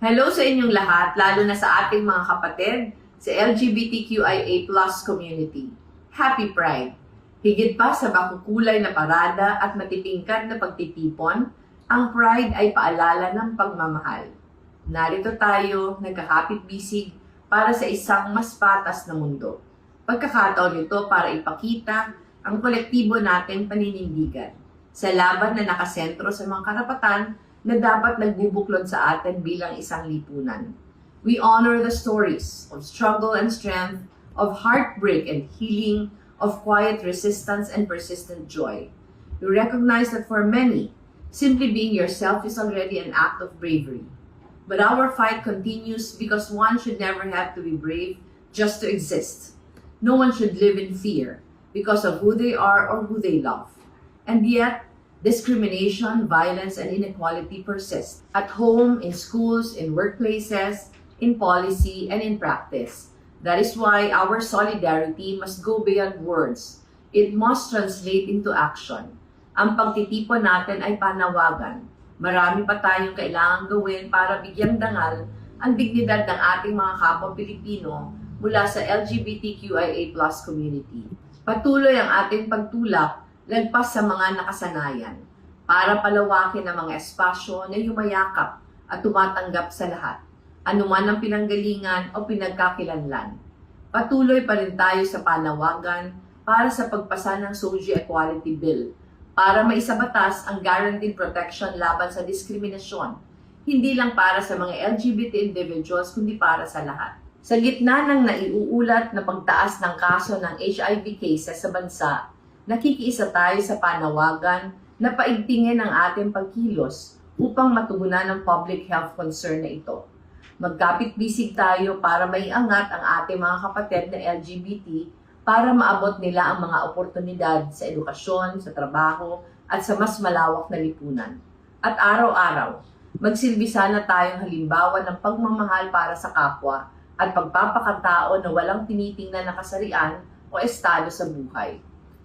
Hello sa inyong lahat, lalo na sa ating mga kapatid sa LGBTQIA+ community. Happy Pride! Higit pa sa makukulay na parada at matitingkad na pagtitipon, ang Pride ay paalala ng pagmamahal. Narito tayo, nagkakapit-bisig para sa isang mas patas na mundo. Pagkakataon ito para ipakita ang kolektibo nating paninindigan sa laban na nakasentro sa mga karapatan na dapat nagbubuklod sa atin bilang isang lipunan. We honor the stories of struggle and strength, of heartbreak and healing, of quiet resistance and persistent joy. We recognize that for many, simply being yourself is already an act of bravery. But our fight continues because one should never have to be brave just to exist. No one should live in fear because of who they are or who they love. And yet, discrimination, violence, and inequality persist at home, in schools, in workplaces, in policy, and in practice. That is why our solidarity must go beyond words. It must translate into action. Ang pagtitipon natin ay panawagan. Marami pa tayong kailangang gawin para bigyang dangal ang dignidad ng ating mga kapwa Pilipino mula sa LGBTQIA+ community. Patuloy ang ating pagtulak lagpas sa mga nakasanayan para palawakin ang mga espasyo na yumayakap at tumatanggap sa lahat, anuman ang pinanggalingan o pinagkakilanlan. Patuloy pa rin tayo sa panawagan para sa pagpasa ng Social Equality Bill para maisabatas ang guaranteed protection laban sa diskriminasyon, hindi lang para sa mga LGBT individuals kundi para sa lahat. Sa gitna ng naiuulat na pagtaas ng kaso ng HIV cases sa bansa, nakikiisa tayo sa panawagan na paigtingin ang ating pagkilos upang matugunan ang public health concern na ito. Magkapit-bisig tayo para maiangat ang ating mga kapatid na LGBT para maabot nila ang mga oportunidad sa edukasyon, sa trabaho, at sa mas malawak na lipunan. At araw-araw, magsilbi sana tayong halimbawa ng pagmamahal para sa kapwa at pagpapakatao na walang tinitingnan na kasarian o estado sa buhay.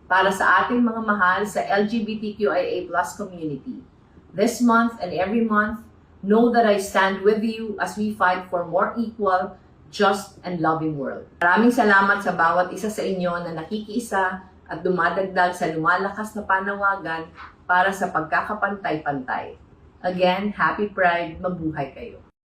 Para sa ating mga mahal sa LGBTQIA+ community. This month and every month, know that I stand with you as we fight for more equal, just, and loving world. Maraming salamat sa bawat isa sa inyo na nakikiisa at dumadagdag sa lumalakas na panawagan para sa pagkakapantay-pantay. Again, Happy Pride, mabuhay kayo!